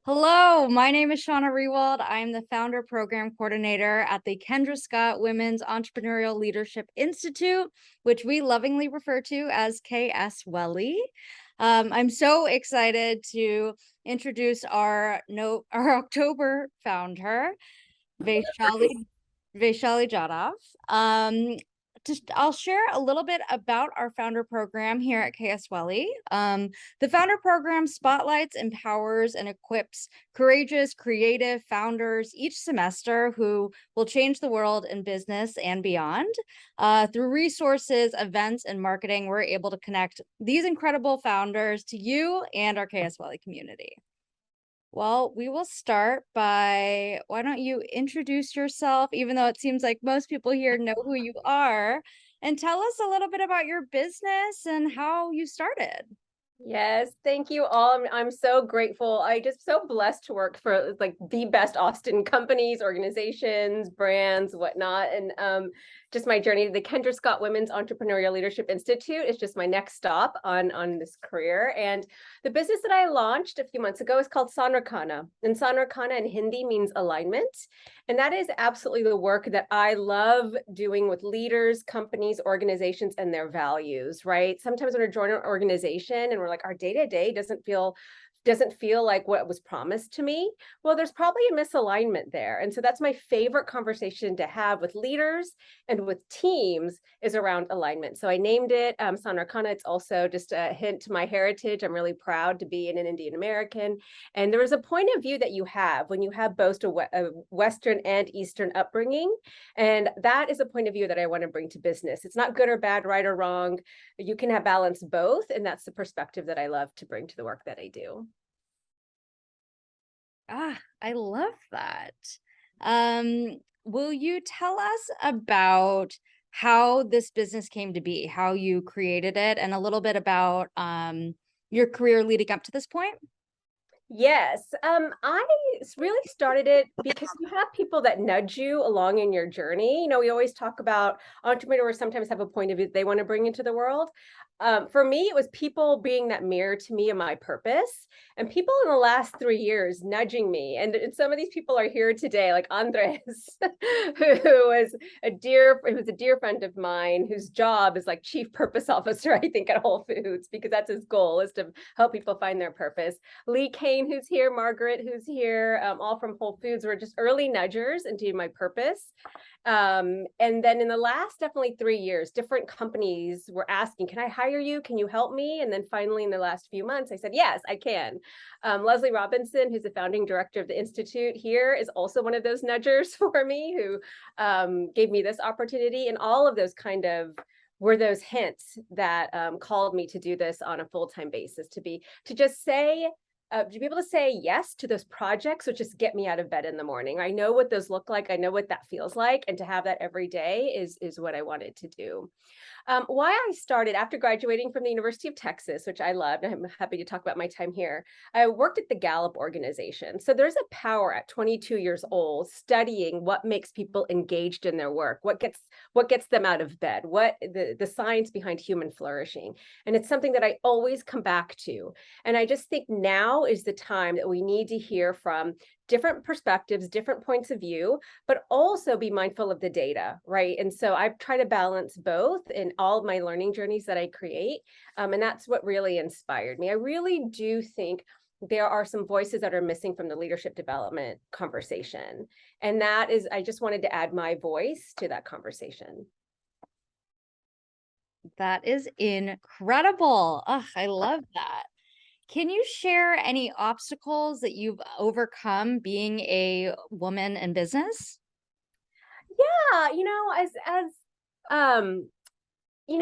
Hello, my name is Shauna Rewald. I'm the founder program coordinator at the Kendra Scott Women's Entrepreneurial Leadership Institute, which we lovingly refer to as KS WELI. I'm so excited to introduce our October founder, Vaishali Jadhav. I'll share a little bit about our founder program here at KS WELI. The founder program spotlights, empowers, and equips courageous, creative founders each semester who will change the world in business and beyond. Through resources, events, and marketing, we're able to connect these incredible founders to you and our KS WELI community. Well, we will start by, why don't you introduce yourself, even though it seems like most people here know who you are, and tell us a little bit about your business and how you started. Yes, thank you all. I'm so grateful. I just so blessed to work for like the best Austin companies, organizations, brands, whatnot. And just my journey to the Kendra Scott Women's Entrepreneurial Leadership Institute is just my next stop on this career. And the business that I launched a few months ago is called Sanrekhana. And Sanrekhana in Hindi means alignment. And that is absolutely the work that I love doing with leaders, companies, organizations, and their values, right? Sometimes when we join an organization and we're like, our day-to-day doesn't feel like what was promised to me. Well, there's probably a misalignment there. And so that's my favorite conversation to have with leaders and with teams is around alignment. So I named it Sanrekhana. It's also just a hint to my heritage. I'm really proud to be an Indian American. And there is a point of view that you have when you have both a Western and Eastern upbringing. And that is a point of view that I want to bring to business. It's not good or bad, right or wrong. You can have balance both. And that's the perspective that I love to bring to the work that I do. I love that. Will you tell us about how this business came to be, how you created it, and a little bit about your career leading up to this point? Yes, I really started it because you have people that nudge you along in your journey. You know, we always talk about entrepreneurs sometimes have a point of view they want to bring into the world. For me, it was people being that mirror to me and my purpose, and people in the last 3 years nudging me. And some of these people are here today, like Andres, who was a dear friend of mine, whose job is like chief purpose officer, I think, at Whole Foods, because that's his goal is to help people find their purpose. Lee Kane, who's here, Margaret, who's here, all from Whole Foods, were just early nudgers into my purpose. And then in the last definitely 3 years, different companies were asking, can I hire you? Can you help me? And then finally in the last few months, I said, yes, I can. Leslie Robinson, who's the founding director of the Institute here, is also one of those nudgers for me who gave me this opportunity. And all of those kind of were those hints that called me to do this on a full-time basis, to be able to say yes to those projects, which just get me out of bed in the morning. I know what those look like. I know what that feels like. And to have that every day is what I wanted to do. Why I started after graduating from the University of Texas, which I loved. I'm happy to talk about my time here. I worked at the Gallup organization. So there's a power at 22 years old studying what makes people engaged in their work, what gets them out of bed, what the science behind human flourishing. And it's something that I always come back to. And I just think now is the time that we need to hear from different perspectives, different points of view, but also be mindful of the data, right? And so I try to balance both in all of my learning journeys that I create. And that's what really inspired me. I really do think there are some voices that are missing from the leadership development conversation. And that is, I just wanted to add my voice to that conversation. That is incredible. I love that. Can you share any obstacles that you've overcome being a woman in business? Yeah,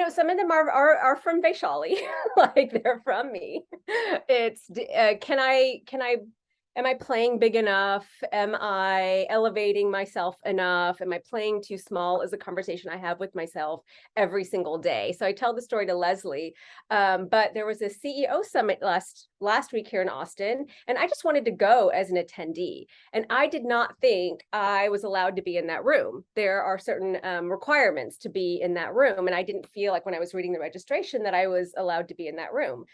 some of them are from Vaishali, like they're from me. It's am I playing big enough? Am I elevating myself enough? Am I playing too small? Is a conversation I have with myself every single day. So I tell the story to Leslie, but there was a CEO summit last week here in Austin, and I just wanted to go as an attendee. And I did not think I was allowed to be in that room. There are certain requirements to be in that room, and I didn't feel like when I was reading the registration that I was allowed to be in that room.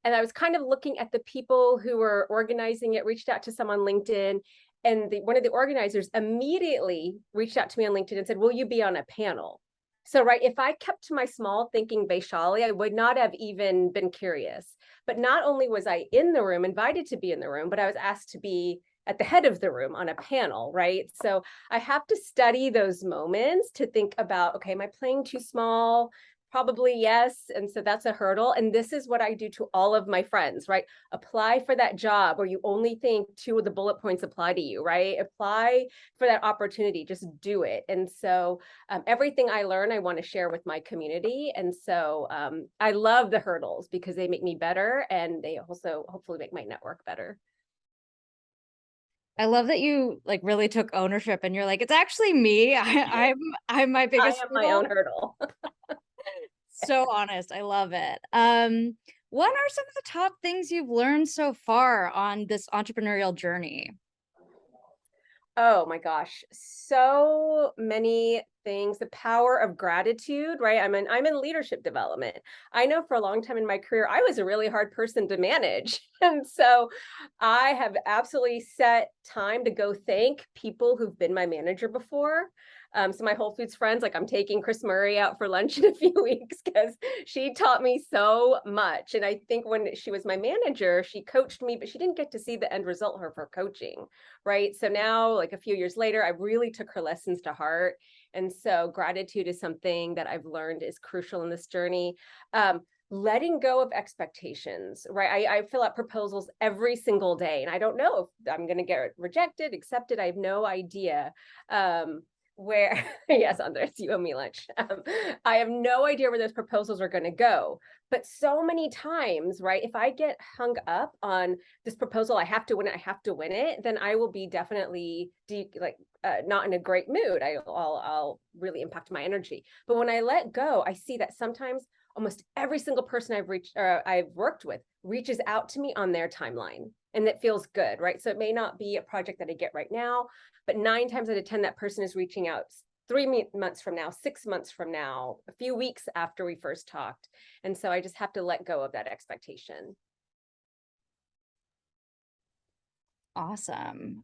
And I was kind of looking at the people who were organizing it, reached out to some on LinkedIn, and one of the organizers immediately reached out to me on LinkedIn and said, will you be on a panel? So, right, if I kept to my small thinking, Vaishali, I would not have even been curious. But not only was I in the room, invited to be in the room, but I was asked to be at the head of the room on a panel, right? So I have to study those moments to think about, okay, am I playing too small? Probably yes. And so that's a hurdle. And this is what I do to all of my friends, right? Apply for that job where you only think 2 of the bullet points apply to you, right? Apply for that opportunity, just do it. And so everything I learn, I want to share with my community. And so I love the hurdles because they make me better, and they also hopefully make my network better. I love that you like really took ownership and you're like, it's actually me. I'm my I biggest am my own hurdle. So honest. I love it. What are some of the top things you've learned so far on this entrepreneurial journey? Oh my gosh, so many things. The power of gratitude, right? I'm in leadership development. I know for a long time in my career, I was a really hard person to manage. And so I have absolutely set time to go thank people who've been my manager before. So my Whole Foods friends, like I'm taking Chris Murray out for lunch in a few weeks because she taught me so much. And I think when she was my manager, she coached me, but she didn't get to see the end result of her coaching, right? So now, like a few years later, I really took her lessons to heart. And so gratitude is something that I've learned is crucial in this journey. Letting go of expectations, right? I fill out proposals every single day, and I don't know if I'm going to get rejected, accepted. I have no idea. Where yes, Andres, you owe me lunch. I have no idea where those proposals are going to go. But so many times, right, if I get hung up on this proposal, I have to win it, then I will be definitely not in a great mood. I'll really impact my energy. But when I let go, I see that sometimes almost every single person I've worked with reaches out to me on their timeline, and that feels good, right? So it may not be a project that I get right now, but 9 times out of 10, that person is reaching out 3 months from now, 6 months from now, a few weeks after we first talked. And so I just have to let go of that expectation. Awesome.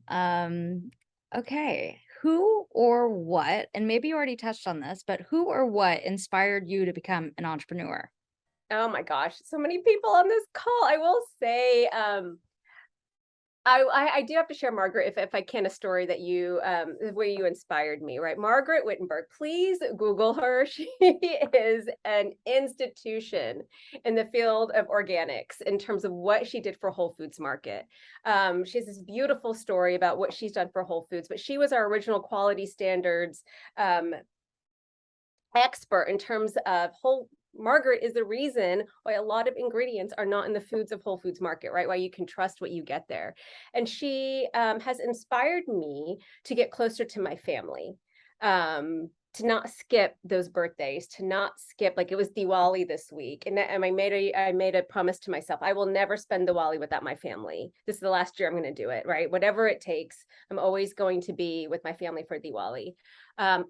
Okay. Who or what, and maybe you already touched on this, but who or what inspired you to become an entrepreneur? Oh my gosh, so many people on this call. I will say, I do have to share, Margaret, if I can, a story that where you inspired me, right? Margaret Wittenberg, please Google her. She is an institution in the field of organics in terms of what she did for Whole Foods Market. She has this beautiful story about what she's done for Whole Foods, but she was our original quality standards expert in terms of Margaret is the reason why a lot of ingredients are not in the foods of Whole Foods Market, right? Why you can trust what you get there. And she has inspired me to get closer to my family, to not skip those birthdays, to not skip, like it was Diwali this week. And I made a promise to myself, I will never spend Diwali without my family. This is the last year I'm going to do it, right? Whatever it takes, I'm always going to be with my family for Diwali.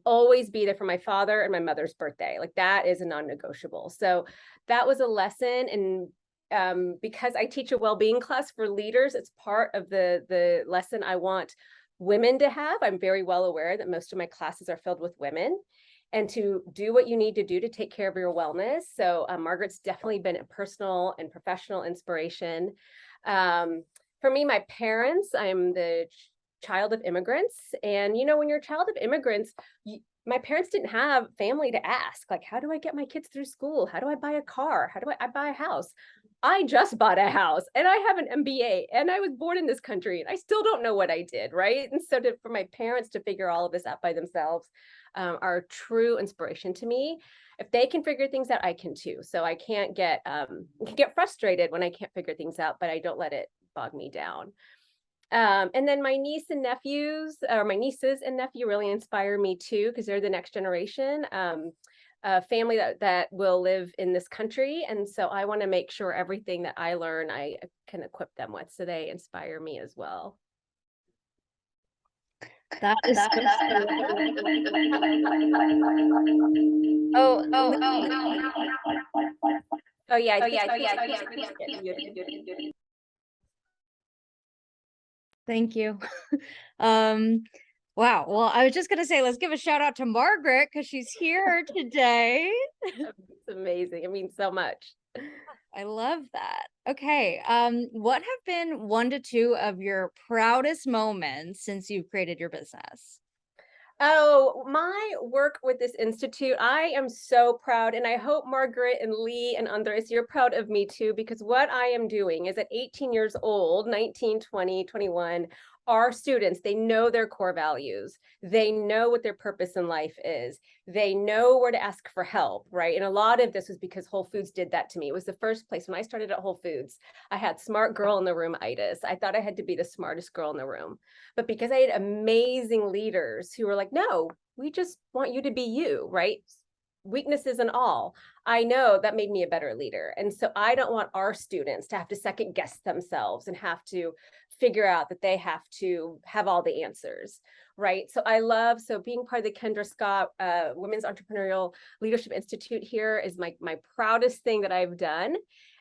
Always be there for my father and my mother's birthday. Like that is a non-negotiable. So that was a lesson. And because I teach a well-being class for leaders, it's part of the lesson I want women to have. I'm very well aware that most of my classes are filled with women, and to do what you need to do to take care of your wellness. So Margaret's definitely been a personal and professional inspiration. For me, my parents, I'm the child of immigrants. And, you know, when you're a child of immigrants, my parents didn't have family to ask, like, how do I get my kids through school? How do I buy a car? How do I buy a house? I just bought a house and I have an MBA and I was born in this country and I still don't know what I did, right? And so for my parents to figure all of this out by themselves are a true inspiration to me. If they can figure things out, I can too. So I can't get frustrated when I can't figure things out, but I don't let it bog me down. And then my nieces and nephew really inspire me too, because they're the next generation. A family that will live in this country. And so I want to make sure everything that I learn, I can equip them with. So they inspire me as well. That is oh, Oh yeah, I Oh think yeah, so. Thank you. Um, wow. Well, I was just gonna say, let's give a shout out to Margaret because she's here today. It's amazing. It means so much. I love that. Okay. What have been 1 to 2 of your proudest moments since you've created your business? Oh, my work with this institute, I am so proud. And I hope Margaret and Lee and Andres, you're proud of me too, because what I am doing is at 18 years old, 19, 20, 21, our students, they know their core values. They know what their purpose in life is. They know where to ask for help, right? And a lot of this was because Whole Foods did that to me. It was the first place when I started at Whole Foods. I had smart girl in the room-itis. I thought I had to be the smartest girl in the room. But because I had amazing leaders who were like, no, we just want you to be you, right? Weaknesses and all. I know that made me a better leader. And so I don't want our students to have to second guess themselves and have to figure out that they have to have all the answers, right? So so being part of the Kendra Scott Women's Entrepreneurial Leadership Institute here is my proudest thing that I've done.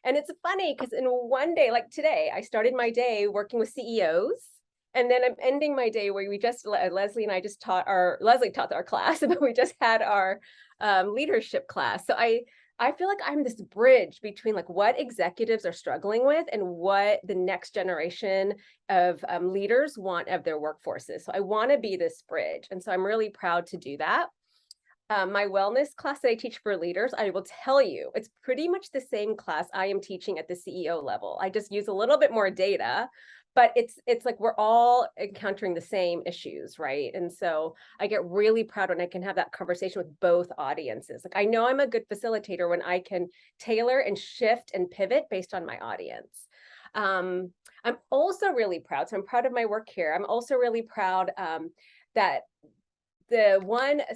And it's funny because in one day, like today, I started my day working with CEOs. And then I'm ending my day where we just, Leslie and I just Leslie taught our class, but we just had our leadership class. So I feel like I'm this bridge between like what executives are struggling with and what the next generation of leaders want of their workforces. So I want to be this bridge. And so I'm really proud to do that. My wellness class that I teach for leaders, I will tell you, it's pretty much the same class I am teaching at the CEO level. I just use a little bit more data, but it's like we're all encountering the same issues, right? And so I get really proud when I can have that conversation with both audiences. Like I know I'm a good facilitator when I can tailor and shift and pivot based on my audience. I'm also really proud, so I'm proud of my work here. I'm also really proud that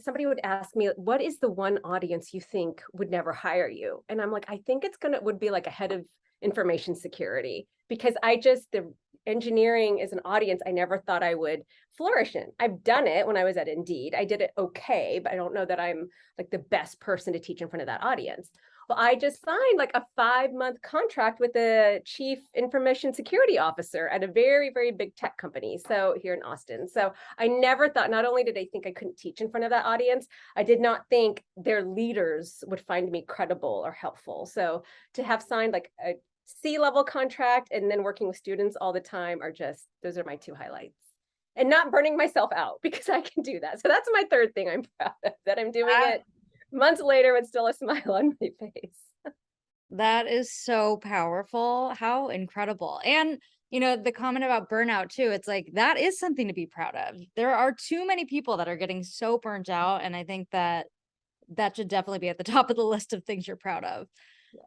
somebody would ask me, what is the one audience you think would never hire you? And I'm like, I think would be like a head of information security, because the engineering is an audience I never thought I would flourish in. I've done it when I was at Indeed. I did it okay, but I don't know that I'm like the best person to teach in front of that audience. Well, I just signed like a 5-month contract with the chief information security officer at a very, very big tech company. So here in Austin. So I never thought, not only did I think I couldn't teach in front of that audience, I did not think their leaders would find me credible or helpful. So to have signed like a C-level contract and then working with students all the time those are my 2 highlights. And not burning myself out, because I can do that. So that's my 3rd thing I'm proud of, that I'm doing it months later with still a smile on my face. That is so powerful. How incredible. And, the comment about burnout too, it's like that is something to be proud of. There are too many people that are getting so burnt out. And I think that should definitely be at the top of the list of things you're proud of. Yes.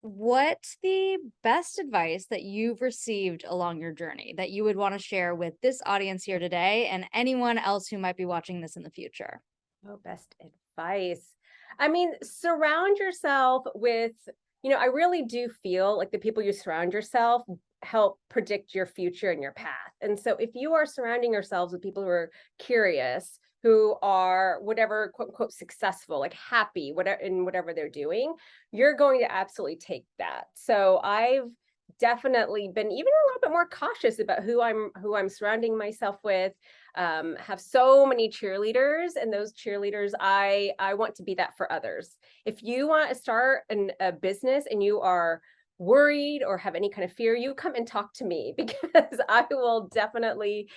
What's the best advice that you've received along your journey that you would want to share with this audience here today and anyone else who might be watching this in the future? Oh, best advice. I mean, surround yourself with, I really do feel like the people you surround yourself help predict your future and your path. And so if you are surrounding yourselves with people who are curious, who are whatever, quote unquote, successful, like happy, whatever they're doing, you're going to absolutely take that. So I've definitely been even a little bit more cautious about who I'm surrounding myself with. Have so many cheerleaders, and those cheerleaders, I want to be that for others. If you want to start a business and you are worried or have any kind of fear, you come and talk to me, because I will definitely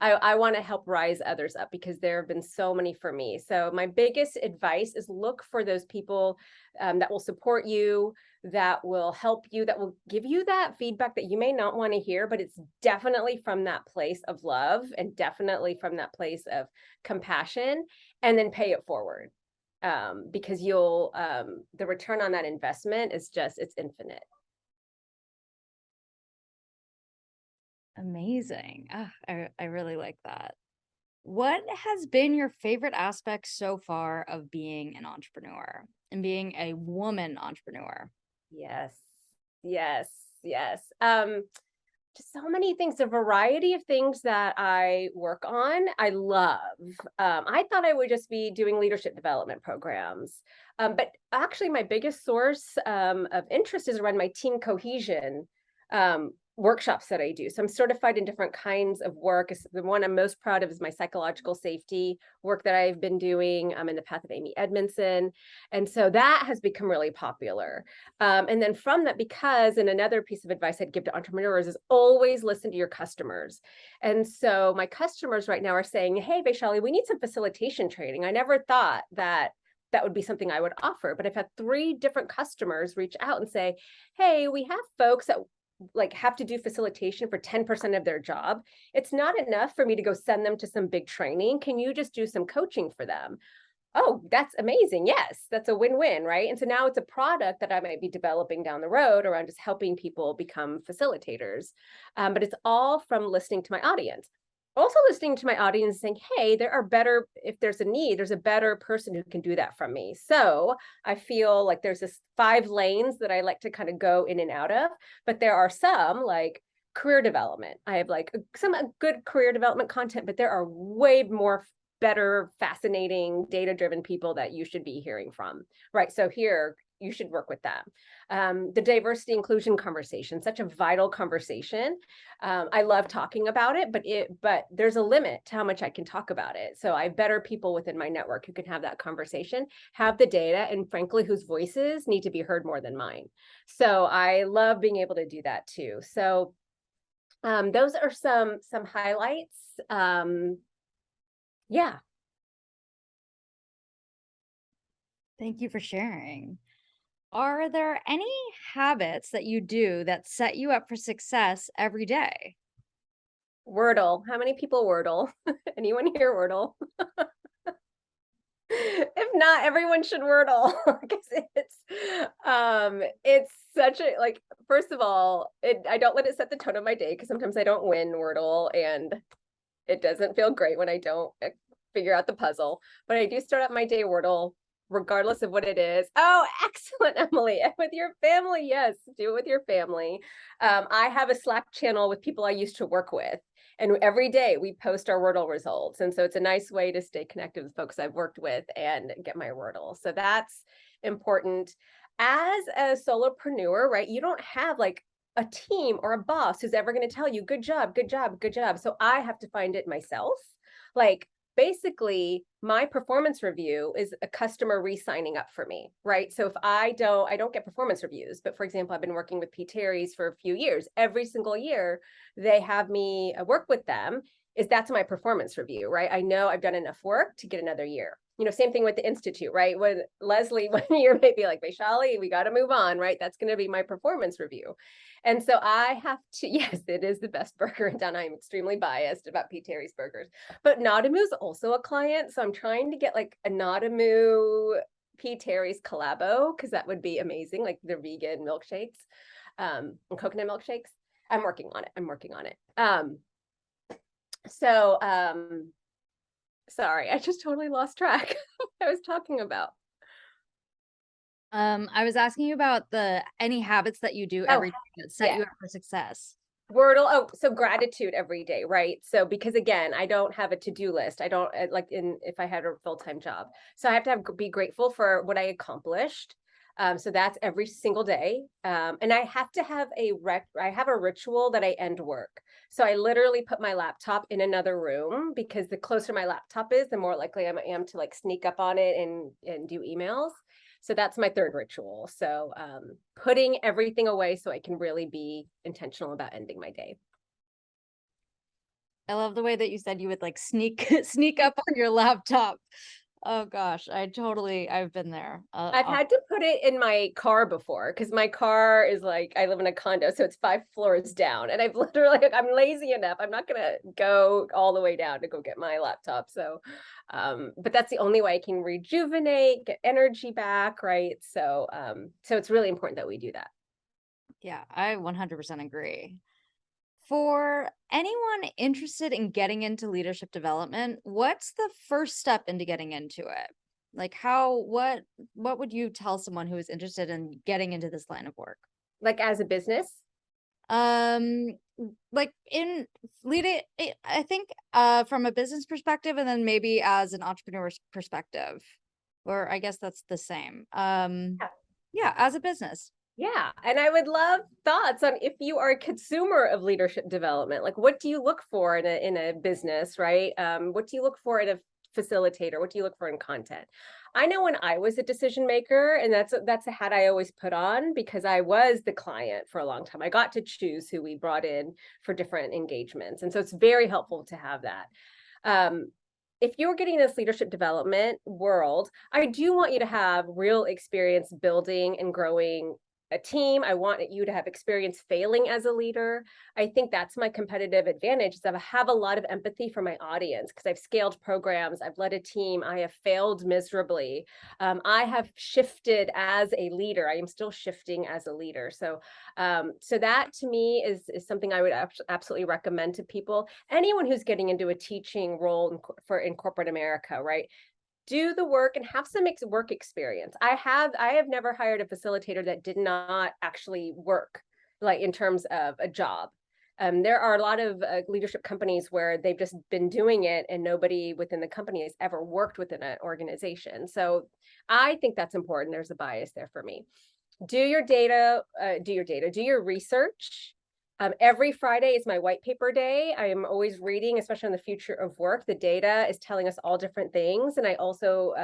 I want to help rise others up, because there have been so many for me. So my biggest advice is look for those people that will support you, that will help you, that will give you that feedback that you may not want to hear, but it's definitely from that place of love and definitely from that place of compassion, and then pay it forward. Because the return on that investment is it's infinite. Amazing. I really like that. What has been your favorite aspect so far of being an entrepreneur and being a woman entrepreneur? Yes, yes, yes. Just so many things, a variety of things that I work on, I love. I thought I would just be doing leadership development programs. But actually my biggest source of interest is around my team cohesion workshops that I do. So I'm certified in different kinds of work. The one I'm most proud of is my psychological safety work that I've been doing in the path of Amy Edmondson. And so that has become really popular. And then from that, because, and another piece of advice I'd give to entrepreneurs is always listen to your customers. And so my customers right now are saying, hey, Vaishali, we need some facilitation training. I never thought that that would be something I would offer, but I've had 3 different customers reach out and say, hey, we have folks that like have to do facilitation for 10% of their job. It's not enough for me to go send them to some big training. Can you just do some coaching for them? Oh, that's amazing. Yes, that's a win-win, right? And so now it's a product that I might be developing down the road around just helping people become facilitators. But it's all from listening to my audience. Also listening to my audience saying, hey, there are better, if there's a need, there's a better person who can do that from me. So I feel like there's this 5 lanes that I like to kind of go in and out of, but there are some like career development. I have like some good career development content, but there are way more better, fascinating, data-driven people that you should be hearing from, right? So here, you should work with them. The diversity inclusion conversation, such a vital conversation. I love talking about it, but there's a limit to how much I can talk about it. So I have better people within my network who can have that conversation, have the data, and frankly, whose voices need to be heard more than mine. So I love being able to do that too. So those are some highlights. Yeah. Thank you for sharing. Are there any habits that you do that set you up for success every day? Wordle. How many people Wordle? Anyone here Wordle? If not, everyone should Wordle because it's such a like, first of all, I don't let it set the tone of my day because sometimes I don't win Wordle and it doesn't feel great when I don't figure out the puzzle. But I do start out my day Wordle regardless of what it is. Oh, excellent, Emily. With your family, yes, do it with your family. I have a Slack channel with people I used to work with. And every day we post our Wordle results. And so it's a nice way to stay connected with folks I've worked with and get my Wordle. So that's important. As a solopreneur, right, you don't have like a team or a boss who's ever going to tell you, good job, good job, good job. So I have to find it myself. Like, basically my performance review is a customer re-signing up for me, right? So if I don't get performance reviews, but for example, I've been working with P. Terry's for a few years. Every single year they have me work with them. That's my performance review, right? I know I've done enough work to get another year. You know, same thing with the Institute, right? When Leslie, 1 year may be like, Vaishali, we got to move on, right? That's going to be my performance review. And so I have to, yes, it is the best burger in town. I'm extremely biased about P. Terry's burgers, but Nadamu's also a client. So I'm trying to get like a Nadamu P. Terry's collabo, because that would be amazing, like their vegan milkshakes and coconut milkshakes. I'm working on it. Sorry, I just totally lost track. I was talking about. I was asking you about any habits that you do every day that set you up for success. Wordle. Oh, so gratitude every day, right? So because again, I don't have a to-do list. I don't like if I had a full-time job. So I have to be grateful for what I accomplished. So that's every single day. And I have to have I have a ritual that I end work. So I literally put my laptop in another room because the closer my laptop is, the more likely I am to like sneak up on it and do emails. So that's my 3rd ritual. So putting everything away so I can really be intentional about ending my day. I love the way that you said you would like sneak up on your laptop. Oh gosh, I've been there. I've had to put it in my car before because my car is like, I live in a condo, so it's 5 floors down. And I've literally, I'm lazy enough. I'm not going to go all the way down to go get my laptop. So, but that's the only way I can rejuvenate, get energy back, right? So, so it's really important that we do that. Yeah, I 100% agree. For anyone interested in getting into leadership development, what's the first step into getting into it? Like what would you tell someone who is interested in getting into this line of work? Like as a business? Like in leading, I think from a business perspective, and then maybe as an entrepreneur's perspective, or I guess that's the same. Yeah, as a business. Yeah, and I would love thoughts on if you are a consumer of leadership development. Like, what do you look for in a business, right? What do you look for in a facilitator? What do you look for in content? I know when I was a decision maker, and that's a hat I always put on because I was the client for a long time. I got to choose who we brought in for different engagements, and so it's very helpful to have that. If you're getting this leadership development world, I do want you to have real experience building and growing a team. I want you to have experience failing as a leader. I think that's my competitive advantage is I have a lot of empathy for my audience because I've scaled programs, I've led a team, I have failed miserably. I have shifted as a leader. I am still shifting as a leader. So that to me is something I would absolutely recommend to people. Anyone who's getting into a teaching role in corporate America, right? Do the work and have some work experience. I have never hired a facilitator that did not actually work, like in terms of a job. There are a lot of leadership companies where they've just been doing it and nobody within the company has ever worked within an organization. So I think that's important. There's a bias there for me. Do your research. Every Friday is my white paper day. I am always reading, especially on the future of work. The data is telling us all different things. And I also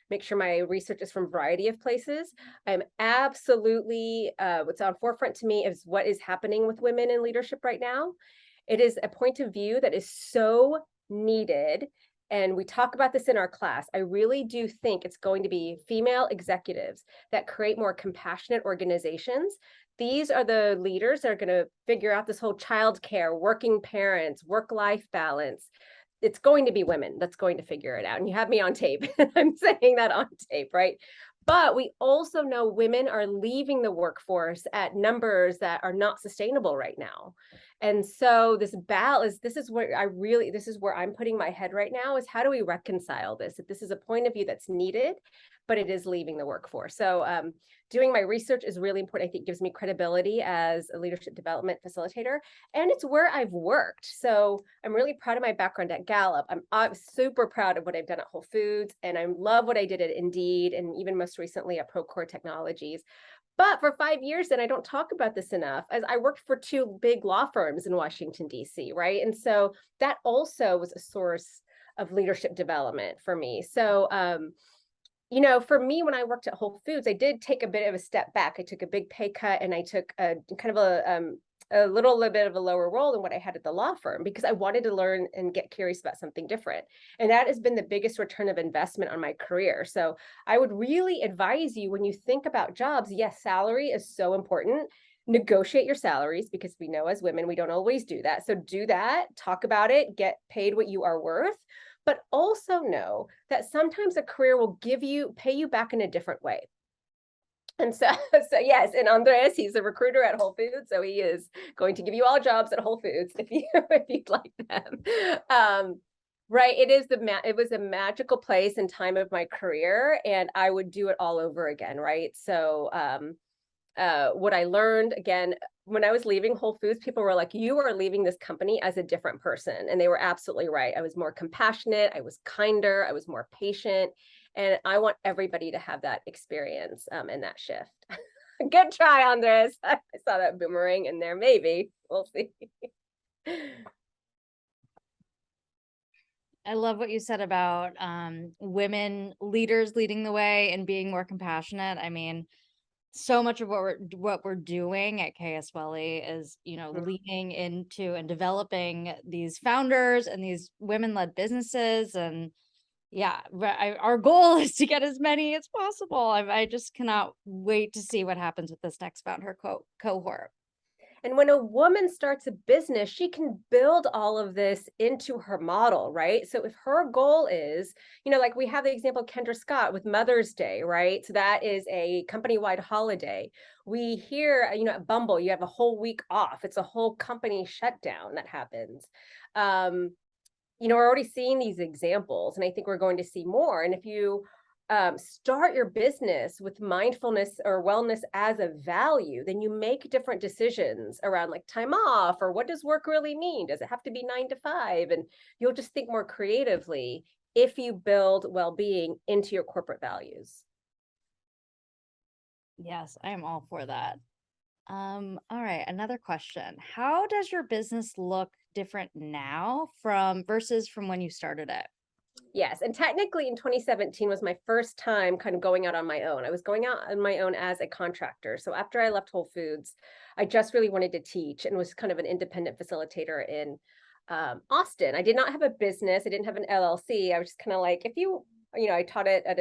make sure my research is from a variety of places. I'm absolutely, what's on forefront to me is what is happening with women in leadership right now. It is a point of view that is so needed. And we talk about this in our class. I really do think it's going to be female executives that create more compassionate organizations. These are the leaders that are going to figure out this whole childcare, working parents, work-life balance. It's going to be women that's going to figure it out. And you have me on tape. I'm saying that on tape, right? But we also know women are leaving the workforce at numbers that are not sustainable right now. And so this is where I'm putting my head right now is how do we reconcile this? If this is a point of view that's needed, but it is leaving the workforce. So doing my research is really important. I think it gives me credibility as a leadership development facilitator, and it's where I've worked. So I'm really proud of my background at Gallup. I'm super proud of what I've done at Whole Foods, and I love what I did at Indeed, and even most recently at Procore Technologies. But for 5 years, and I don't talk about this enough, as I worked for 2 big law firms in Washington, D.C., right? And so that also was a source of leadership development for me. So, for me, when I worked at Whole Foods, I did take a bit of a step back. I took a big pay cut and I took a kind of a little bit of a lower role than what I had at the law firm because I wanted to learn and get curious about something different. And that has been the biggest return of investment on my career. So I would really advise you when you think about jobs, yes, salary is so important. Negotiate your salaries because we know as women, we don't always do that. So do that, talk about it, get paid what you are worth. But also know that sometimes a career will pay you back in a different way. And so yes, and Andres, he's a recruiter at Whole Foods, so he is going to give you all jobs at Whole Foods if you'd like them. Right, it was a magical place and time of my career, and I would do it all over again, right? So what I learned again when I was leaving Whole Foods, people were like, you are leaving this company as a different person. And they were absolutely right. I was more compassionate, I was kinder, I was more patient. And I want everybody to have that experience and that shift. Good try, Andres. I saw that boomerang in there. Maybe we'll see. I love what you said about women leaders leading the way and being more compassionate. I mean, so much of what we're doing at KSWELI is, leading into and developing these founders and these women-led businesses. And yeah, our goal is to get as many as possible. I just cannot wait to see what happens with this next FoundHER cohort. And when a woman starts a business, she can build all of this into her model, right? So if her goal is, like we have the example of Kendra Scott with Mother's Day, right? So that is a company-wide holiday. We hear, at Bumble, you have a whole week off. It's a whole company shutdown that happens. We're already seeing these examples, and I think we're going to see more. And if you start your business with mindfulness or wellness as a value, then you make different decisions around like time off, or what does work really mean? Does it have to be 9 to 5? And you'll just think more creatively if you build well-being into your corporate values. Yes, I am all for that. All right, another question. How does your business look different now versus from when you started it? Yes, and technically in 2017 was my first time kind of going out on my own. I was going out on my own as a contractor. So after I left Whole Foods, I just really wanted to teach and was kind of an independent facilitator in Austin. I did not have a business. I didn't have an LLC. I was just kind of like, I taught it at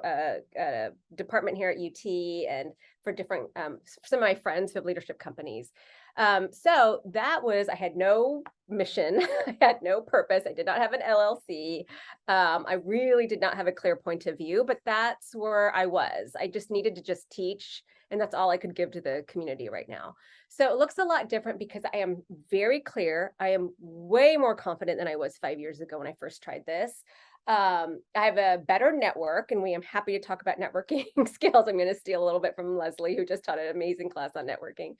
a department here at UT and for different, some of my friends who have leadership companies. So I had no mission. I had no purpose. I did not have an LLC. I really did not have a clear point of view, but that's where I was. I just needed to just teach, and that's all I could give to the community right now. So it looks a lot different because I am very clear. I am way more confident than I was 5 years ago when I first tried this. I have a better network, and I'm happy to talk about networking skills. I'm going to steal a little bit from Leslie, who just taught an amazing class on networking.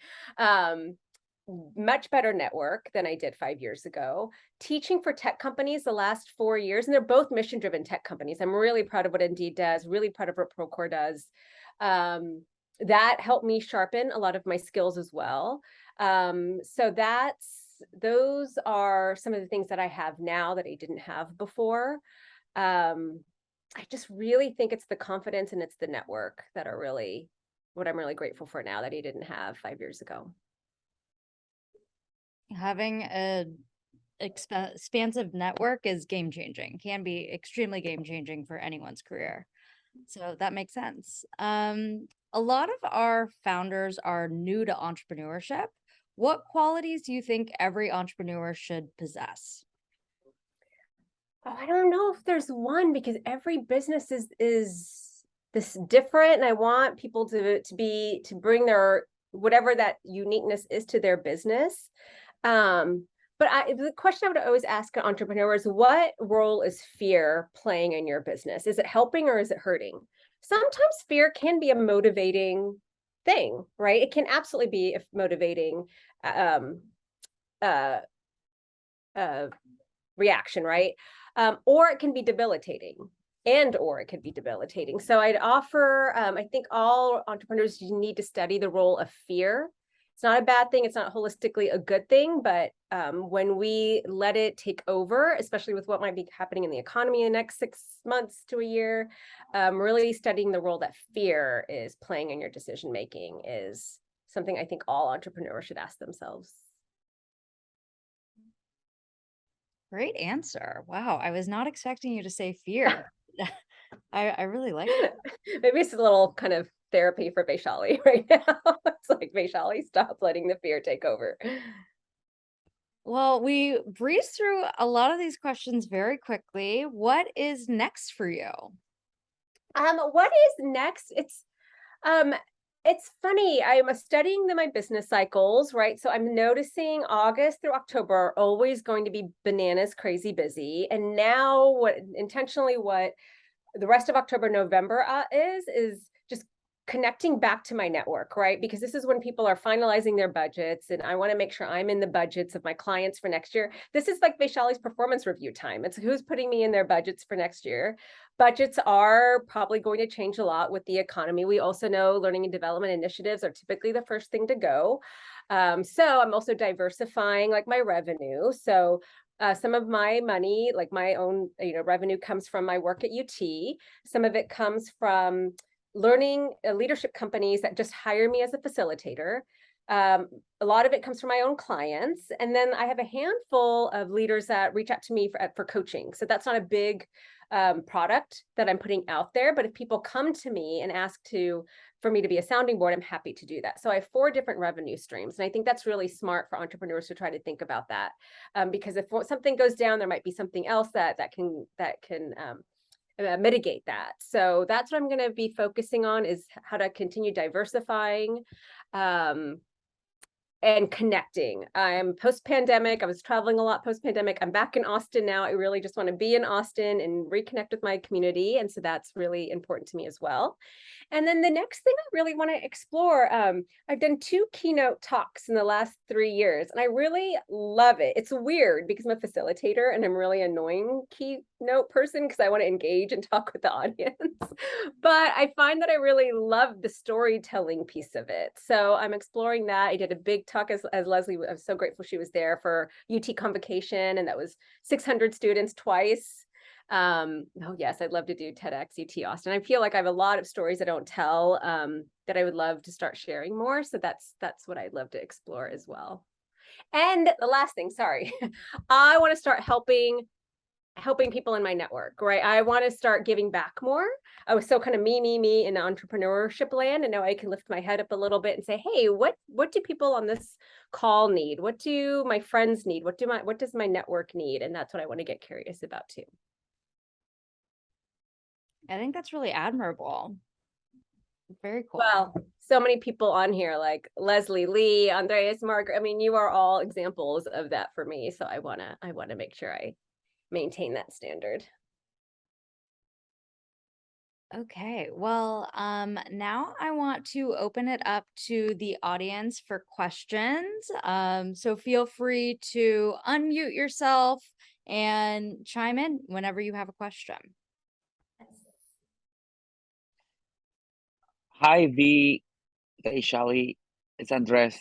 Much better network than I did 5 years ago. Teaching for tech companies the last 4 years, and they're both mission-driven tech companies. I'm really proud of what Indeed does, really proud of what Procore does. That helped me sharpen a lot of my skills as well. So those are some of the things that I have now that I didn't have before. I just really think it's the confidence and it's the network that are really what I'm really grateful for now that I didn't have 5 years ago. Having a expansive network is game changing, can be extremely game changing for anyone's career. So that makes sense. A lot of our founders are new to entrepreneurship. What qualities do you think every entrepreneur should possess? Oh, I don't know if there's one, because every business is this different, and I want people to bring their whatever that uniqueness is to their business. But the question I would always ask an entrepreneur is, what role is fear playing in your business? Is it helping or is it hurting? Sometimes fear can be a motivating thing, right? It can absolutely be a motivating um, uh, reaction, right? Or it can be debilitating. Or it could be debilitating. So I'd offer, I think all entrepreneurs need to study the role of fear. It's not a bad thing. It's not holistically a good thing, but when we let it take over, especially with what might be happening in the economy in the next 6 months to a year, really studying the role that fear is playing in your decision-making is something I think all entrepreneurs should ask themselves. Great answer. Wow, I was not expecting you to say fear. I really like that. Maybe it's a little kind of therapy for Vaishali right now. It's like, Vaishali, stop letting the fear take over. Well, we breezed through a lot of these questions very quickly. What is next for you? What is next? It's funny. I'm studying my business cycles, right? So I'm noticing August through October are always going to be bananas, crazy busy. And now what the rest of October, November is just connecting back to my network, right? Because this is when people are finalizing their budgets, and I want to make sure I'm in the budgets of my clients for next year. This is like Vaishali's performance review time. It's who's putting me in their budgets for next year. Budgets are probably going to change a lot with the economy. We also know learning and development initiatives are typically the first thing to go. So I'm also diversifying like my revenue. So some of my money, like my own, revenue, comes from my work at UT. Some of it comes from learning leadership companies that just hire me as a facilitator. A lot of it comes from my own clients. And then I have a handful of leaders that reach out to me for coaching. So that's not a big product that I'm putting out there. But if people come to me and ask for me to be a sounding board, I'm happy to do that. So I have 4 different revenue streams. And I think that's really smart for entrepreneurs to try to think about that. Because if something goes down, there might be something else that can mitigate that. So that's what I'm going to be focusing on, is how to continue diversifying. and connecting. I'm post-pandemic. I was traveling a lot post-pandemic. I'm back in Austin now. I really just want to be in Austin and reconnect with my community. And so that's really important to me as well. And then the next thing I really want to explore, I've done 2 keynote talks in the last 3 years, and I really love it. It's weird because I'm a facilitator and I'm really annoying keynote person because I want to engage and talk with the audience. But I find that I really love the storytelling piece of it. So I'm exploring that. I did a big talk as Leslie. I was so grateful she was there for UT Convocation, and that was 600 students twice. Oh yes, I'd love to do TEDx UT Austin. I feel like I have a lot of stories I don't tell that I would love to start sharing more. So that's what I'd love to explore as well. And the last thing, sorry, I want to start helping people in my network, right? I want to start giving back more. I was so kind of me in entrepreneurship land, and now I can lift my head up a little bit and say, hey, what do people on this call need? What do my friends need? What does my network need? And that's what I want to get curious about too. I think that's really admirable. Very cool. Well, so many people on here like Leslie Lee, Andreas, Margaret. I mean, you are all examples of that for me. So I wanna make sure I maintain that standard. Okay, well, now I want to open it up to the audience for questions. So feel free to unmute yourself and chime in whenever you have a question. Hi, Vaishali. It's Andres.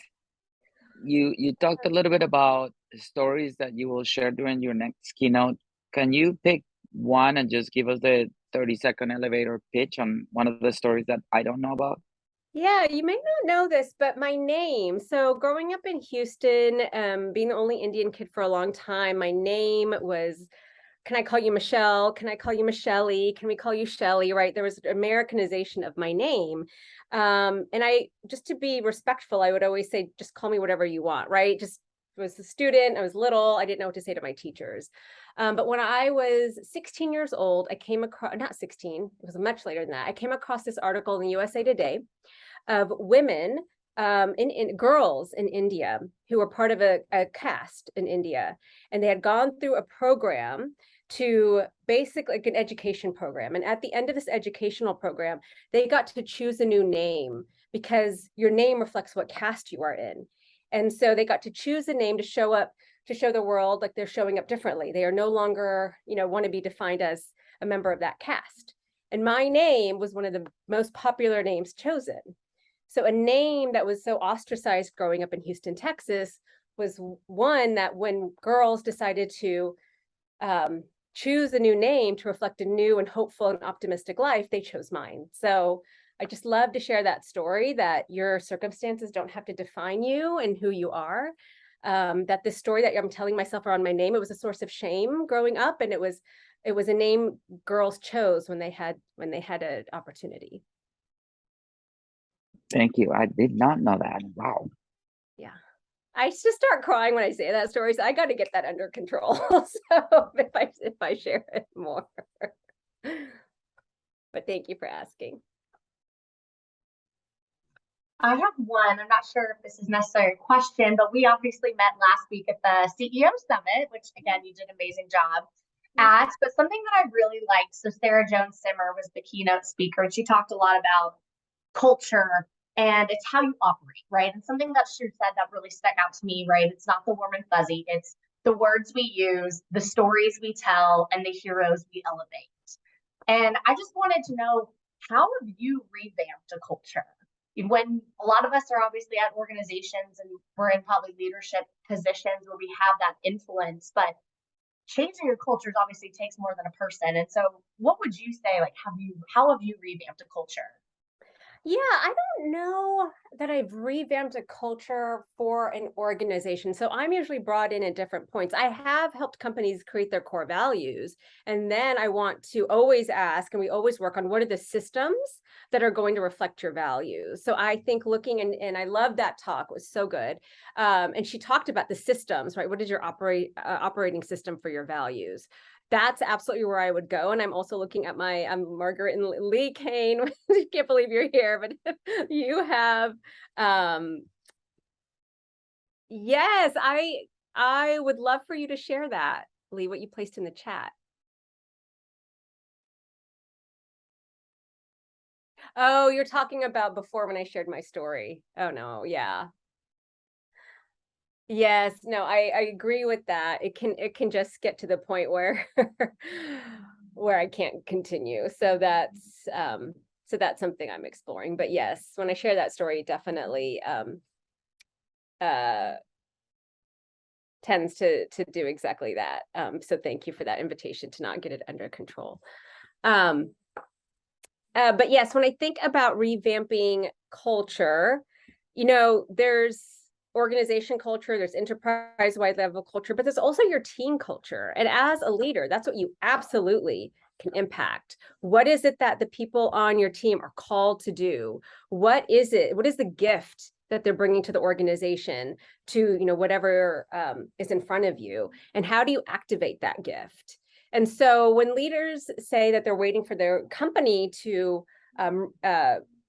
You talked a little bit about stories that you will share during your next keynote. Can you pick one and just give us the 30-second elevator pitch on one of the stories that I don't know about? Yeah, you may not know this, but my name. So growing up in Houston, being the only Indian kid for a long time, my name was, can I call you Michelle? Can I call you Michelle? Can we call you Shelly? Right? There was Americanization of my name. And I, just to be respectful, I would always say, just call me whatever you want, right? Just was a student, I was little, I didn't know what to say to my teachers. But when I was 16 years old, I came across, not 16, it was much later than that. I came across this article in USA Today of women, in girls in India who were part of a caste in India, and they had gone through a program to basically like an education program. And at the end of this educational program, they got to choose a new name because your name reflects what caste you are in. And so they got to choose a name to show up, to show the world like they're showing up differently. They are no longer, want to be defined as a member of that caste. And my name was one of the most popular names chosen. So a name that was so ostracized growing up in Houston, Texas, was one that when girls decided to choose a new name to reflect a new and hopeful and optimistic life, they chose mine. So I just love to share that story, that your circumstances don't have to define you and who you are. That this story that I'm telling myself around my name, it was a source of shame growing up, and it was a name girls chose when they had an opportunity. Thank you. I did not know that. Wow. Yeah. I just start crying when I say that story, so I got to get that under control. So if I share it more. But thank you for asking. I have one. I'm not sure if this is necessarily a question, but we obviously met last week at the CEO Summit, which again, you did an amazing job at. But something that I really liked, so Sarah Jones Simmer was the keynote speaker, and she talked a lot about culture, and it's how you operate, right? And something that she said that really stuck out to me, right? It's not the warm and fuzzy, it's the words we use, the stories we tell, and the heroes we elevate. And I just wanted to know, how have you revamped a culture? When a lot of us are obviously at organizations and we're in probably leadership positions where we have that influence, but changing your cultures obviously takes more than a person. And so what would you say, like, how have you revamped a culture? Yeah, I don't know that I've revamped a culture for an organization. So I'm usually brought in at different points. I have helped companies create their core values. And then I want to always ask, and we always work on, what are the systems that are going to reflect your values? So I think looking, and I love that talk, it was so good. And she talked about the systems, right? What is your operating system for your values? That's absolutely where I would go. And I'm also looking at Margaret and Lee Kane. I can't believe you're here, but you have Yes, I would love for you to share that, Lee, what you placed in the chat. Oh, you're talking about before when I shared my story. Oh no, yeah. Yes, no, I agree with that. It can just get to the point where where I can't continue. So that's something I'm exploring. But yes, when I share that story, it definitely uh tends to do exactly that. So thank you for that invitation to not get it under control. But yes, when I think about revamping culture, there's organization culture, there's enterprise-wide level culture, but there's also your team culture. And as a leader, that's what you absolutely can impact. What is it that the people on your team are called to do? What is it? What is the gift that they're bringing to the organization to, whatever is in front of you? And how do you activate that gift? And so when leaders say that they're waiting for their company to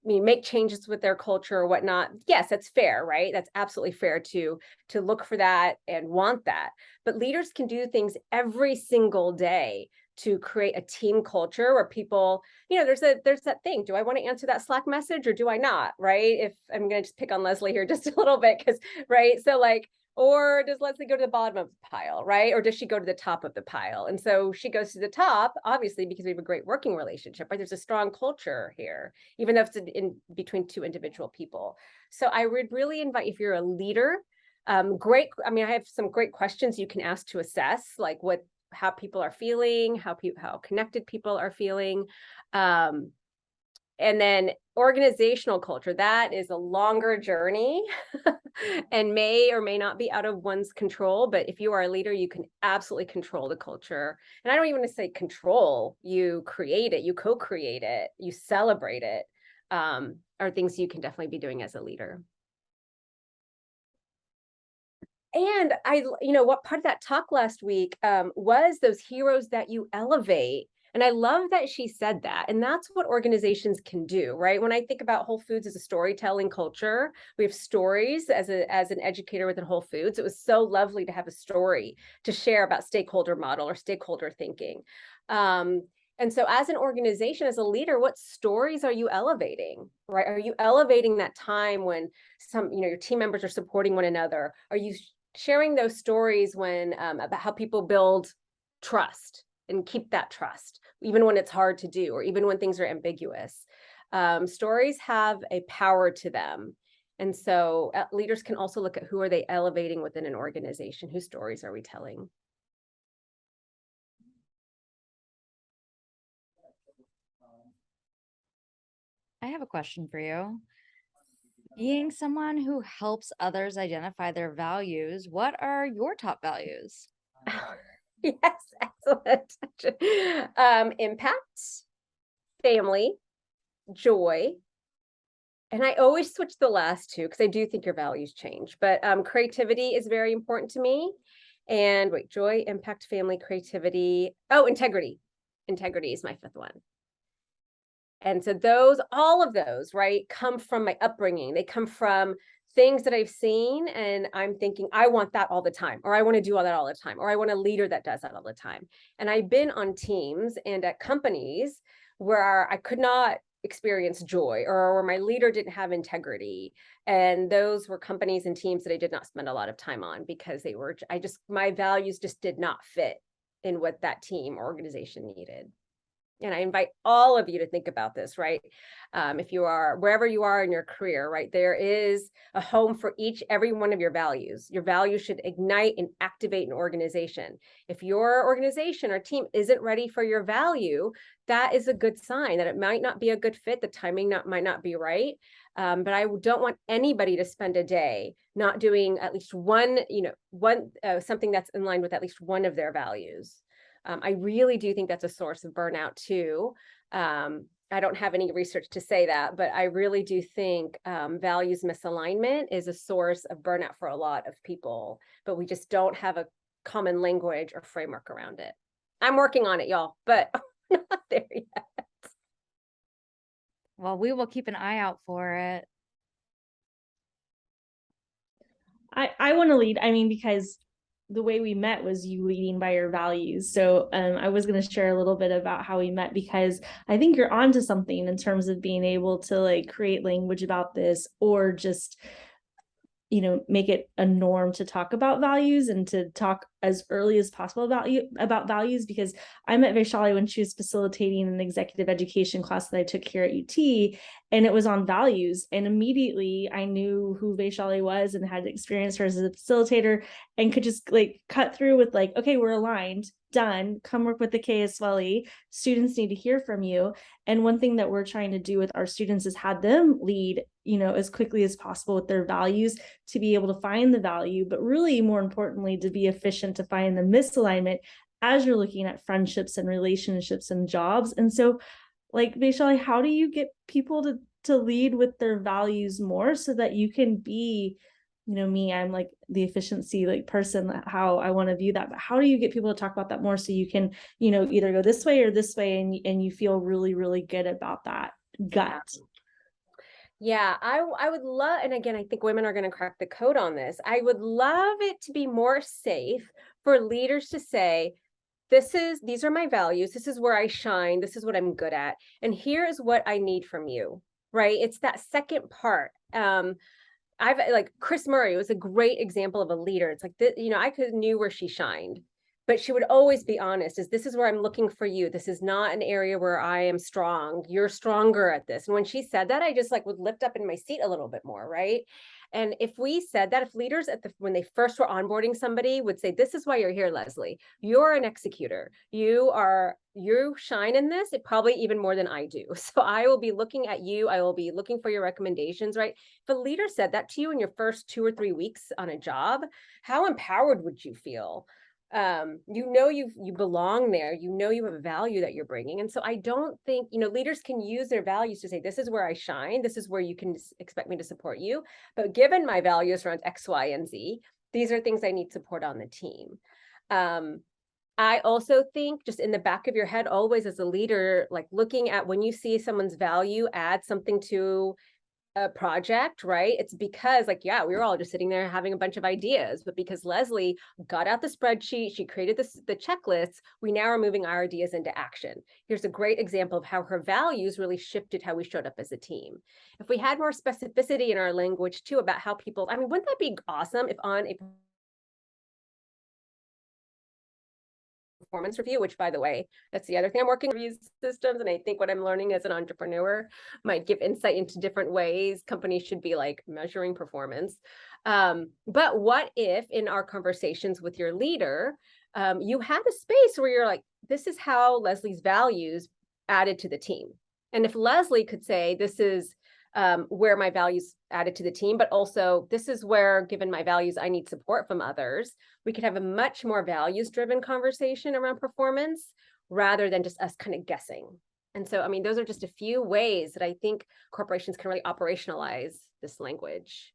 make changes with their culture or whatnot, yes, that's fair, right? That's absolutely fair to look for that and want that. But leaders can do things every single day to create a team culture where people, there's that thing. Do I want to answer that Slack message or do I not? Right? If I'm going to just pick on Leslie here just a little bit, because right. So or does Leslie go to the bottom of the pile, right? Or does she go to the top of the pile? And so she goes to the top, obviously, because we have a great working relationship, right? There's a strong culture here, even though it's in between two individual people. So I would really invite, if you're a leader, I have some great questions you can ask to assess, like how people are feeling, how connected people are feeling. And then organizational culture, that is a longer journey and may or may not be out of one's control. But if you are a leader, you can absolutely control the culture. And I don't even want to say control, you create it, you co-create it, you celebrate it, are things you can definitely be doing as a leader. And what part of that talk last week was those heroes that you elevate. And I love that she said that. And that's what organizations can do, right? When I think about Whole Foods as a storytelling culture, we have stories as an educator within Whole Foods. It was so lovely to have a story to share about stakeholder model or stakeholder thinking. And so as an organization, as a leader, what stories are you elevating, right? Are you elevating that time when your team members are supporting one another? Are you sharing those stories when about how people build trust and keep that trust, even when it's hard to do, or even when things are ambiguous? Stories have a power to them. And so leaders can also look at who are they elevating within an organization, whose stories are we telling? I have a question for you. Being someone who helps others identify their values, what are your top values? Yes, excellent. Impact, family, joy. And I always switch the last two because I do think your values change. But creativity is very important to me. And joy, impact, family, creativity. Oh, integrity. Integrity is my fifth one. And so all of those, right, come from my upbringing. They come from things that I've seen, and I'm thinking, I want that all the time, or I want to do all that all the time, or I want a leader that does that all the time. And I've been on teams and at companies where I could not experience joy, or where my leader didn't have integrity. And those were companies and teams that I did not spend a lot of time on because my values just did not fit in what that team or organization needed. And I invite all of you to think about this, right? If you are, wherever you are in your career, right, there is a home for every one of your values. Your values should ignite and activate an organization. If your organization or team isn't ready for your value, that is a good sign that it might not be a good fit. The timing might not be right. But I don't want anybody to spend a day not doing at least one, something that's in line with at least one of their values. I really do think that's a source of burnout too. I don't have any research to say that, but I really do think values misalignment is a source of burnout for a lot of people, but we just don't have a common language or framework around it. I'm working on it, y'all, but I'm not there yet. Well, we will keep an eye out for it. I want to lead. I mean, because the way we met was you leading by your values. So I was going to share a little bit about how we met, because I think you're onto something in terms of being able to like create language about this, or just, you know, make it a norm to talk about values and to talk as early as possible about values. Because I met Vaishali when she was facilitating an executive education class that I took here at UT, and it was on values. And immediately I knew who Vaishali was and had experienced her as a facilitator, and could just like cut through with like, okay, we're aligned, done, come work with the KSWELI. Students need to hear from you. And one thing that we're trying to do with our students is have them lead, you know, as quickly as possible with their values, to be able to find the value, but really more importantly, to be efficient, to find the misalignment as you're looking at friendships and relationships and jobs. And so, like, Vaishali, how do you get people to lead with their values more, so that you can be, you know, me, I'm like the efficiency like person, how I want to view that, but how do you get people to talk about that more, so you can, you know, either go this way or this way, and you feel really, really good about that gut? Yeah, I would love, and again, I think women are going to crack the code on this. I would love it to be more safe for leaders to say, these are my values, this is where I shine, this is what I'm good at, and here is what I need from you, right? It's that second part. I've like Chris Murray was a great example of a leader. It's like, you know, I knew where she shined, but she would always be honest, this is where I'm looking for you. This is not an area where I am strong. You're stronger at this. And when she said that, I just like would lift up in my seat a little bit more, right? And if we said that, if leaders when they first were onboarding somebody would say, this is why you're here, Leslie, you're an executor. You shine in this, probably even more than I do. So I will be looking at you. I will be looking for your recommendations, right? If a leader said that to you in your first 2 or 3 weeks on a job, how empowered would you feel? You know, you belong there, you know, you have a value that you're bringing. And so I don't think, you know, leaders can use their values to say, this is where I shine, this is where you can expect me to support you, but given my values around X, Y, and Z, these are things I need support on the team. I also think, just in the back of your head, always as a leader, like looking at when you see someone's value add something to a project, right? It's because, like, yeah, we were all just sitting there having a bunch of ideas, but because Leslie got out the spreadsheet, she created the checklists, we now are moving our ideas into action. Here's a great example of how her values really shifted how we showed up as a team. If we had more specificity in our language too about how people, I mean, wouldn't that be awesome if on a performance review, which, by the way, that's the other thing I'm working on, review systems, and I think what I'm learning as an entrepreneur might give insight into different ways companies should be like measuring performance. But what if in our conversations with your leader, you had a space where you're like, this is how Leslie's values added to the team. And if Leslie could say, this is where my values added to the team, but also this is where, given my values, I need support from others, we could have a much more values-driven conversation around performance rather than just us kind of guessing. And so, I mean, those are just a few ways that I think corporations can really operationalize this language.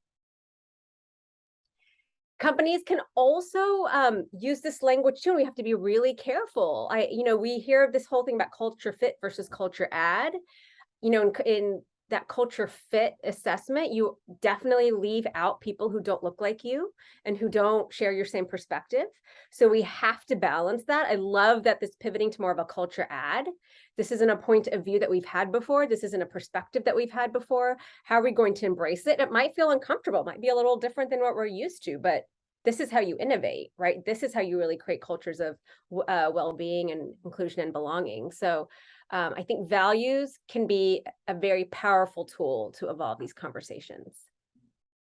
Companies can also use this language too. We have to be really careful. You know, we hear of this whole thing about culture fit versus culture add. You know, in that culture fit assessment, you definitely leave out people who don't look like you and who don't share your same perspective. So we have to balance that. I love that this pivoting to more of a culture add. This isn't a point of view that we've had before. This isn't a perspective that we've had before. How are we going to embrace it? It might feel uncomfortable, it might be a little different than what we're used to, but this is how you innovate, right? This is how you really create cultures of well-being and inclusion and belonging. So I think values can be a very powerful tool to evolve these conversations.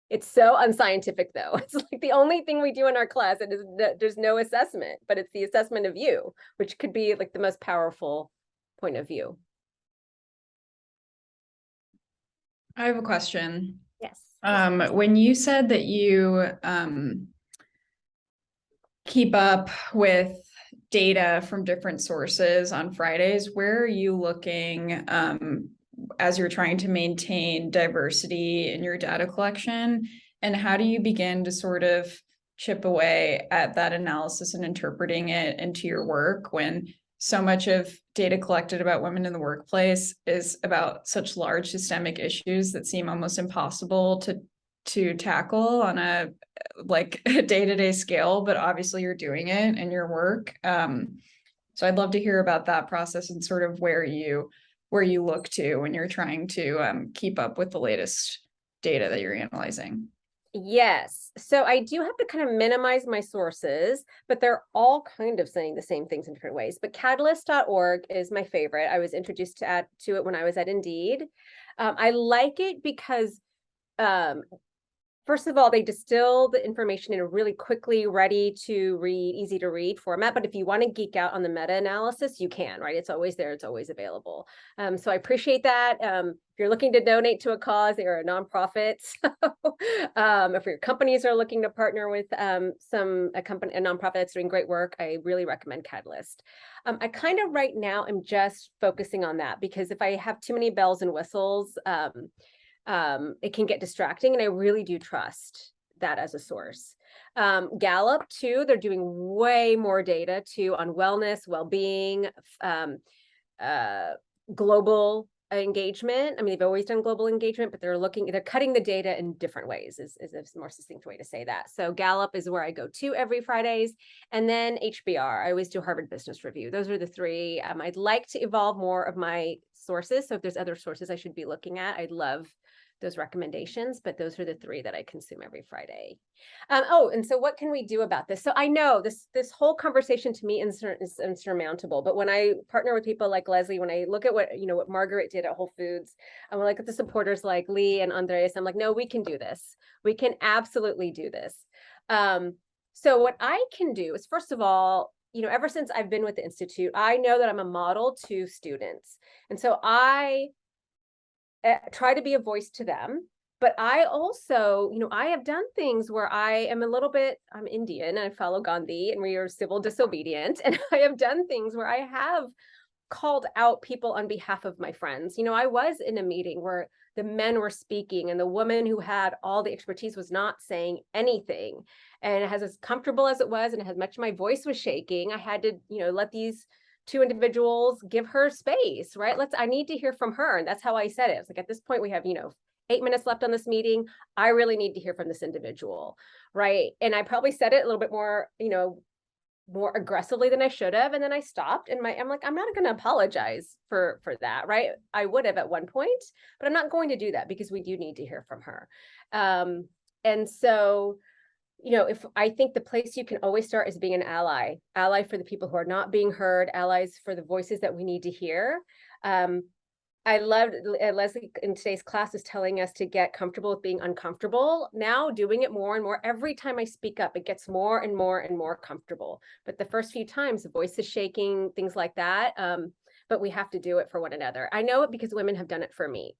It's so unscientific, though. It's like the only thing we do in our class, and there's no assessment, but it's the assessment of you, which could be like the most powerful point of view. I have a question. Yes. When you said that you keep up with data from different sources on Fridays, where are you looking as you're trying to maintain diversity in your data collection? And how do you begin to sort of chip away at that analysis and interpreting it into your work when so much of data collected about women in the workplace is about such large systemic issues that seem almost impossible to tackle on a like a day-to-day scale, but obviously you're doing it in your work. So I'd love to hear about that process and sort of where you look to when you're trying to keep up with the latest data that you're analyzing. Yes. So I do have to kind of minimize my sources, but they're all kind of saying the same things in different ways. But catalyst.org is my favorite. I was introduced to it when I was at Indeed. I like it because first of all, they distill the information in a really quickly, ready to read, easy to read format. But if you want to geek out on the meta-analysis, you can, right? It's always there. It's always available. So I appreciate that. If you're looking to donate to a cause, they are a nonprofit. So if your companies are looking to partner with a nonprofit that's doing great work, I really recommend Catalyst. I kind of right now am just focusing on that because if I have too many bells and whistles, it can get distracting, and I really do trust that as a source. Gallup too, they're doing way more data too on wellness, well-being, global engagement. I mean, they've always done global engagement, but they're cutting the data in different ways is a more succinct way to say that. So Gallup is where I go to every Fridays. And then HBR, I always do Harvard Business Review. Those are the three. I'd like to evolve more of my sources. So if there's other sources I should be looking at, I'd love those recommendations, but those are the three that I consume every Friday. And so what can we do about this? So I know this whole conversation to me is insurmountable, but when I partner with people like Leslie, when I look at what Margaret did at Whole Foods, and when I look at the supporters like Lee and Andres, I'm like, no, we can do this. We can absolutely do this. So what I can do is, first of all, ever since I've been with the Institute, I know that I'm a model to students. And so I try to be a voice to them. But I also, I have done things where I'm Indian and I follow Gandhi and we are civil disobedient. And I have done things where I have called out people on behalf of my friends. I was in a meeting where the men were speaking and the woman who had all the expertise was not saying anything. And as comfortable as it was and as much my voice was shaking, I had to, let these two individuals give her space, right? I need to hear from her. And that's how I said it. It's like, at this point we have, 8 minutes left on this meeting. I really need to hear from this individual, right? And I probably said it a little bit more, more aggressively than I should have. And then I stopped and I'm like, I'm not going to apologize for that, right? I would have at one point, but I'm not going to do that because we do need to hear from her. And so, if I think the place you can always start is being an ally for the people who are not being heard, allies for the voices that we need to hear. I loved Leslie in today's class is telling us to get comfortable with being uncomfortable. Now doing it more and more. Every time I speak up, it gets more and more and more comfortable. But the first few times, the voice is shaking, things like that. But we have to do it for one another. I know it because women have done it for me.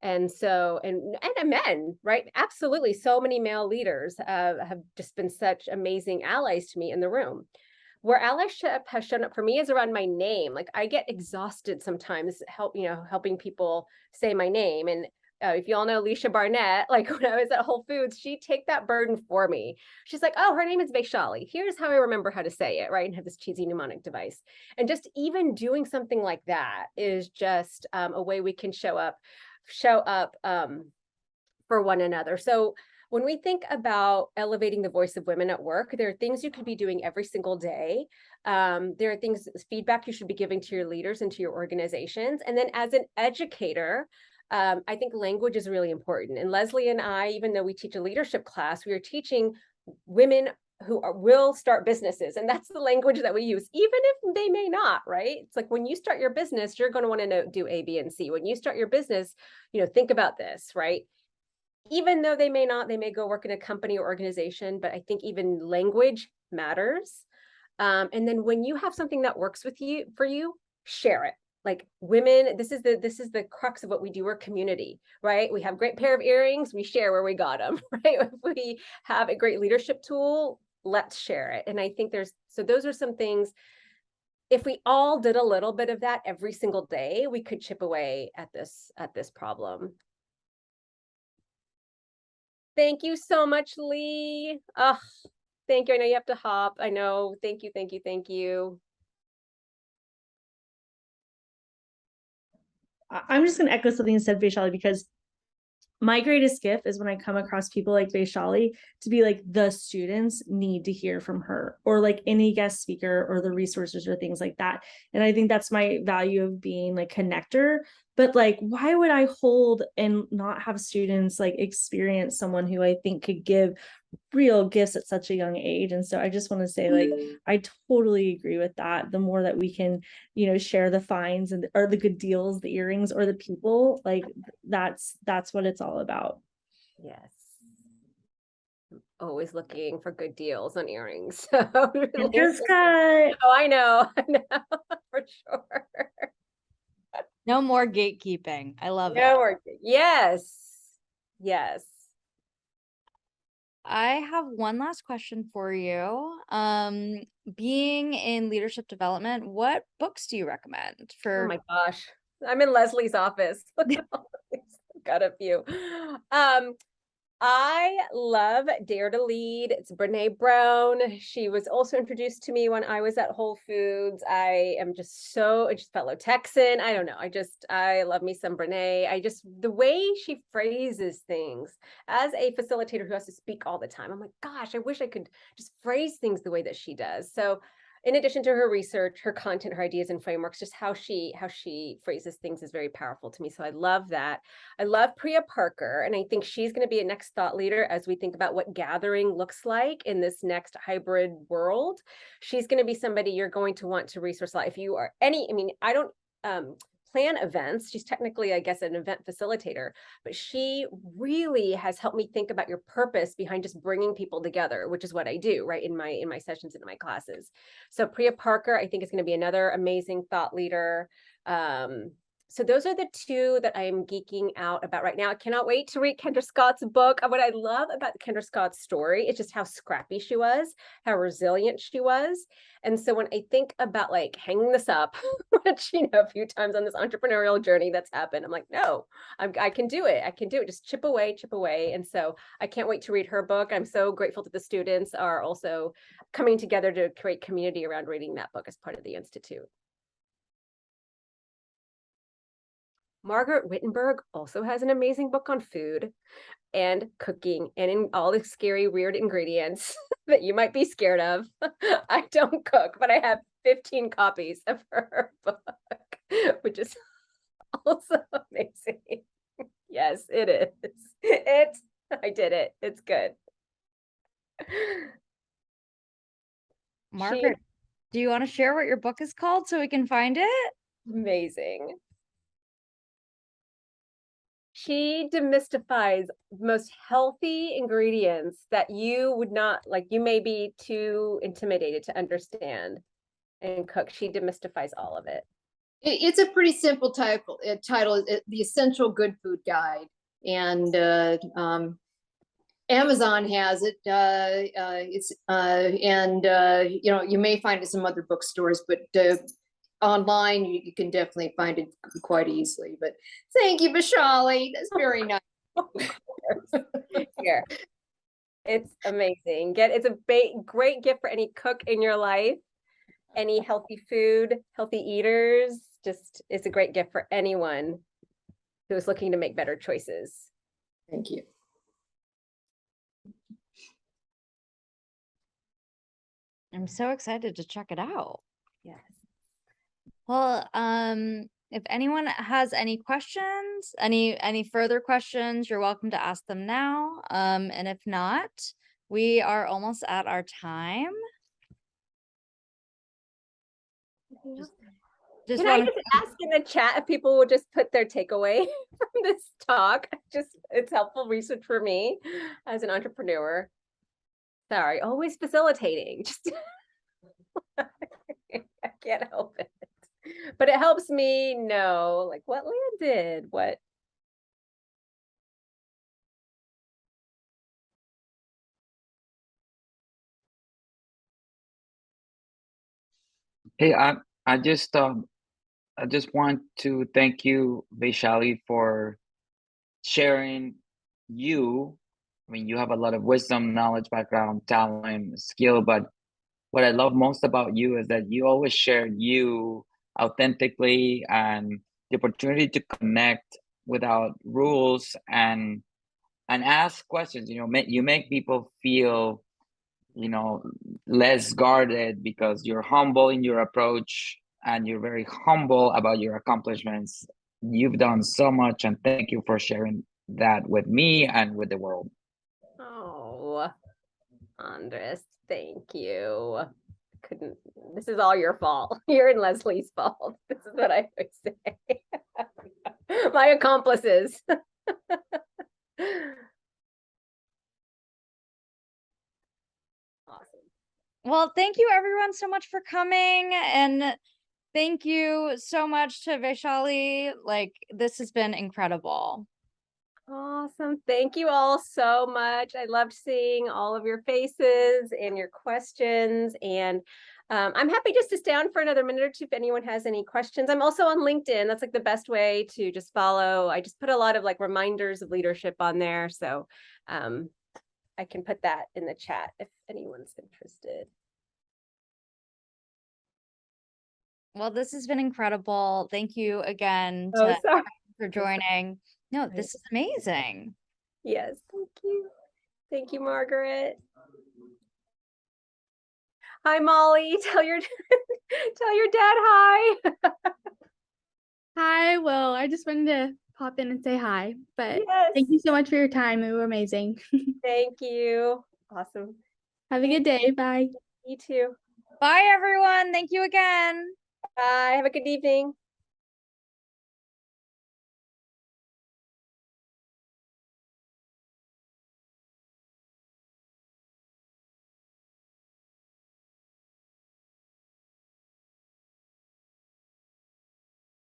And so, and men, right? Absolutely. So many male leaders have just been such amazing allies to me in the room. Where allyship has shown up for me is around my name. Like I get exhausted sometimes helping people say my name. And if you all know Alicia Barnett, like when I was at Whole Foods, she'd take that burden for me. She's like, oh, her name is Vaishali. Here's how I remember how to say it, right? And have this cheesy mnemonic device. And just even doing something like that is just a way we can show up for one another. So when we think about elevating the voice of women at work, there are things you could be doing every single day. There are feedback you should be giving to your leaders and to your organizations. And then as an educator, I think language is really important. And Leslie and I, even though we teach a leadership class, we are teaching women who will start businesses. And that's the language that we use, even if they may not, right? It's like when you start your business, you're going to want to do A, B, and C. When you start your business, think about this, right? Even though they may go work in a company or organization, but I think even language matters. And then when you have something that works for you, share it. Like women, this is the crux of what we do. We're community, right? We have a great pair of earrings, we share where we got them, right? If we have a great leadership tool, let's share it. And I think those are some things. If we all did a little bit of that every single day, we could chip away at this problem. Thank you so much, Lee. Thank you. I know you have to hop. I know. Thank you, thank you, thank you. I'm just going to echo something you said, Vaishali, because my greatest gift is when I come across people like Vaishali to be like, the students need to hear from her, or like any guest speaker or the resources or things like that. And I think that's my value of being like connector. But like, why would I hold and not have students like experience someone who I think could give real gifts at such a young age? And so I just want to say, like, I totally agree with that. The more that we can, share the finds and or the good deals, the earrings or the people, like that's what it's all about. Yes. I'm always looking for good deals on earrings. So Just cut. Oh, I know for sure. No more gatekeeping. I love it. No more. Yes. Yes. I have one last question for you. Being in leadership development, what books do you recommend Oh for? my gosh. I'm in Leslie's office. Got a few. I love Dare to Lead. It's Brene Brown. She was also introduced to me when I was at Whole Foods. I just fellow Texan. I don't know. I love me some Brene. The way she phrases things as a facilitator who has to speak all the time. I'm like, gosh, I wish I could just phrase things the way that she does. So in addition to her research, her content, her ideas and frameworks, just how she phrases things is very powerful to me. So I love that. I love Priya Parker, and I think she's going to be a next thought leader as we think about what gathering looks like in this next hybrid world. She's going to be somebody you're going to want to resource a lot. If you are I don't plan events. She's technically, I guess, an event facilitator, but she really has helped me think about your purpose behind just bringing people together, which is what I do, right, in my sessions and in my classes. So Priya Parker, I think, is going to be another amazing thought leader. So those are the two that I'm geeking out about right now. I cannot wait to read Kendra Scott's book. What I love about Kendra Scott's story is just how scrappy she was, how resilient she was. And so when I think about like hanging this up, which, a few times on this entrepreneurial journey that's happened, I'm like, no, I can do it. I can do it. Just chip away, chip away. And so I can't wait to read her book. I'm so grateful that the students are also coming together to create community around reading that book as part of the Institute. Margaret Wittenberg also has an amazing book on food and cooking and in all the scary, weird ingredients that you might be scared of. I don't cook, but I have 15 copies of her book, which is also amazing. Yes, it is. I did it. It's good. Margaret, do you want to share what your book is called so we can find it? Amazing. She demystifies the most healthy ingredients that you would not you may be too intimidated to understand and cook. She demystifies all of it. It's a pretty simple title. The Essential Good Food Guide, and Amazon has it. You may find it in some other bookstores, but online you can definitely find it quite easily. But thank you, Vaishali. That's very nice. Here, it's amazing. It's a great gift for any cook in your life, any healthy food, healthy eaters. It's a great gift for anyone who is looking to make better choices. Thank you. I'm so excited to check it out. Yes. Well, if anyone has any questions, any further questions, you're welcome to ask them now. And if not, we are almost at our time. Just Can I just ask in the chat if people would just put their takeaway from this talk? It's helpful research for me as an entrepreneur. Sorry, always facilitating. I can't help it. But it helps me know what landed, what. Hey, I just want to thank you, Vaishali, for sharing you. I mean, you have a lot of wisdom, knowledge, background, talent, skill, but what I love most about you is that you always share you authentically, and the opportunity to connect without rules and and ask questions. You know, you make people feel, you know, less guarded because you're humble in your approach and you're very humble about your accomplishments. You've done so much, and thank you for sharing that with me and with the world. Oh, Andres, thank you. This is all your fault. You're and Leslie's fault. This is what I always say. My accomplices. Awesome. Well, thank you everyone so much for coming, and thank you so much to Vaishali. Like, this has been incredible. Awesome. Thank you all so much. I loved seeing all of your faces and your questions. And I'm happy just to stay on for another minute or two if anyone has any questions. I'm also on LinkedIn. That's like the best way to just follow. I just put a lot of like reminders of leadership on there. So I can put that in the chat if anyone's interested. Well, this has been incredible. Thank you again Oh, sorry. for joining. No, this is amazing. Yes, thank you. Thank you, Margaret. Hi, Molly. Tell your tell your dad hi. Hi, well, I just wanted to pop in and say hi, but Yes. thank you so much for your time. You were amazing. Thank you. Awesome. Have a good day. Bye. You too. Bye, everyone. Thank you again. Bye. Have a good evening.